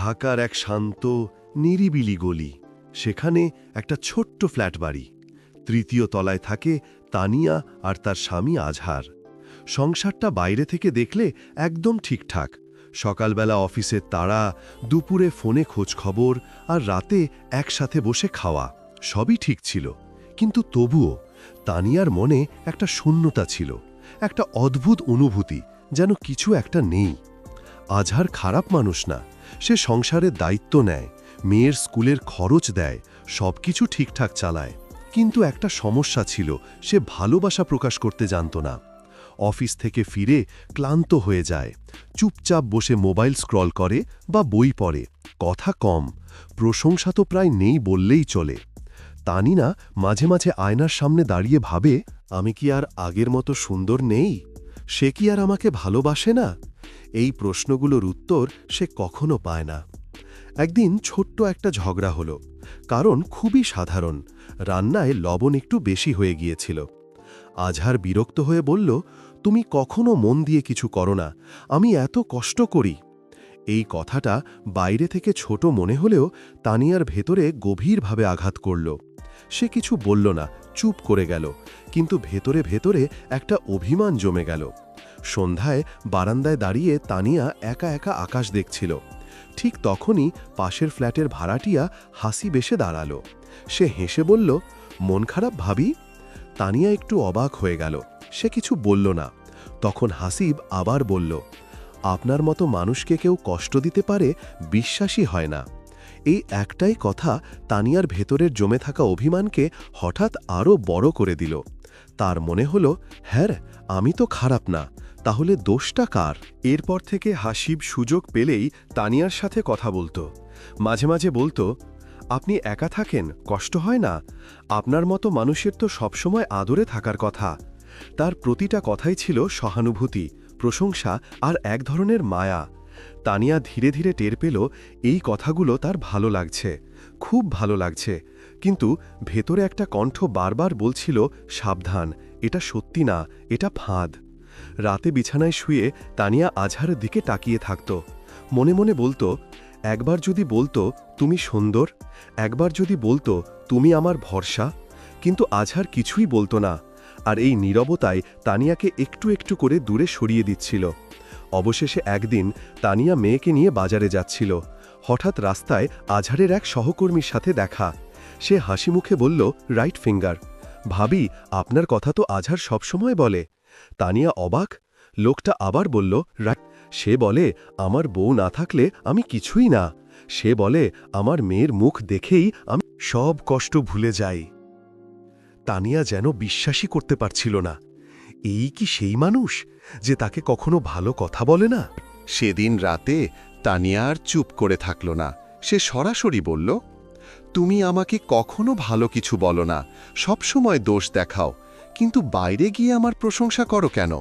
ঢাকার এক শান্ত নিরিবিলি গলি, সেখানে একটা ছোট্ট ফ্ল্যাট বাড়ি। তৃতীয় তলায় থাকে তানিয়া আর তার স্বামী আজহার। সংসারটা বাইরে থেকে দেখলে একদম ঠিকঠাক। সকালবেলা অফিসের তাড়া, দুপুরে ফোনে খোঁজ খবর, আর রাতে একসাথে বসে খাওয়া, সবই ঠিক ছিল। কিন্তু তবুও তানিয়ার মনে একটা শূন্যতা ছিল, একটা অদ্ভুত অনুভূতি, যেন কিছু একটা নেই। আজহার খারাপ মানুষ না, সে সংসারের দায়িত্ব নেয়, মেয়ের স্কুলের খরচ দেয়, সবকিছু ঠিকঠাক চালায়। কিন্তু একটা সমস্যা ছিল, সে ভালোবাসা প্রকাশ করতে জানত না। অফিস থেকে ফিরে ক্লান্ত হয়ে যায়, চুপচাপ বসে মোবাইল স্ক্রল করে বা বই পড়ে, কথা কম, প্রশংসা তো প্রায় নেই বললেই চলে। তানিনা মাঝে মাঝে আয়নার সামনে দাঁড়িয়ে ভাবে, আমি কি আর আগের মতো সুন্দর নেই? সে কি আর আমাকে ভালোবাসে না? এই প্রশ্নগুলোর উত্তর সে কখনো পায় না। একদিন ছোট্ট একটা ঝগড়া হলো, কারণ খুবই সাধারণ, রান্নায় লবণ একটু বেশি হয়ে গিয়েছিল। আজহার বিরক্ত হয়ে বলল, তুমি কখনো মন দিয়ে কিছু করো না, আমি এত কষ্ট করি। এই কথাটা বাইরে থেকে ছোট মনে হলেও তানিয়ার ভেতরে গভীরভাবে আঘাত করল। সে কিছু বলল না, চুপ করে গেল, কিন্তু ভেতরে ভেতরে একটা অভিমান জমে গেল। সন্ধ্যায় বারান্দায় দাঁড়িয়ে তানিয়া একা একা আকাশ দেখছিল। ঠিক তখনই পাশের ফ্ল্যাটের ভাড়াটিয়া হাসি বেশে দাঁড়ালো। সে হেসে বলল, মন খারাপ ভাবি? তানিয়া একটু অবাক হয়ে গেল, সে কিছু বলল না। তখন হাসিব আবার বলল, আপনার মতো মানুষকে কেউ কষ্ট দিতে পারে, বিশ্বাসই হয় না। এই একটাই কথা তানিয়ার ভেতরের জমে থাকা অভিমানকে হঠাৎ আরও বড় করে দিল। তার মনে হল, হ্যাঁ, আমি তো খারাপ না, তাহলে দোষটা কার? এরপর থেকে হাসিব সুযোগ পেলেই তানিয়ার সাথে কথা বলতো। মাঝে মাঝে বলতো, আপনি একা থাকেন, কষ্ট হয় না? আপনার মতো মানুষের তো সবসময় আদরে থাকার কথা। তার প্রতিটা কথাই ছিল সহানুভূতি, প্রশংসা আর এক ধরনের মায়া। তানিয়া ধীরে ধীরে টের পেল, এই কথাগুলো তার ভালো লাগছে, খুব ভালো লাগছে। কিন্তু ভেতরে একটা কণ্ঠ বারবার বলছিল, সাবধান, এটা সত্যি না, এটা ফাঁদ। রাতে বিছানায় শুয়ে তানিয়া আজহারের দিকে তাকিয়ে থাকত। মনে মনে বলতো, একবার যদি বলতো তুমি সুন্দর, একবার যদি বলতো তুমি আমার ভরসা। কিন্তু আজহার কিছুই বলতো না, আর এই নীরবতায় তানিয়াকে একটু একটু করে দূরে সরিয়ে দিচ্ছিল। অবশেষে একদিন তানিয়া মেয়েকে নিয়ে বাজারে যাচ্ছিল। হঠাৎ রাস্তায় আজহারের এক সহকর্মীর সাথে দেখা। সে হাসি মুখে বলল, রাইট ফিঙ্গার। ভাবি, আপনার কথা তো আজহার সবসময় বলে। তানিয়া অবাক। লোকটা আবার বলল, রাইট। সে বলে, আমার বউ না থাকলে আমি কিছুই না। সে বলে, আমার মেয়ের মুখ দেখেই আমি সব কষ্ট ভুলে যাই। তানিয়া যেন বিশ্বাসই করতে পারছিল না। এই কি সেই মানুষ যে তাকে কখনো ভালো কথা বলে না? সেদিন রাতে তানিয়া আর চুপ করে থাকল না। সে সরাসরি বলল, তুমি আমাকে কখনো ভালো কিছু বলো না, সবসময় দোষ দেখাও, কিন্তু বাইরে গিয়ে আমার প্রশংসা করো কেন?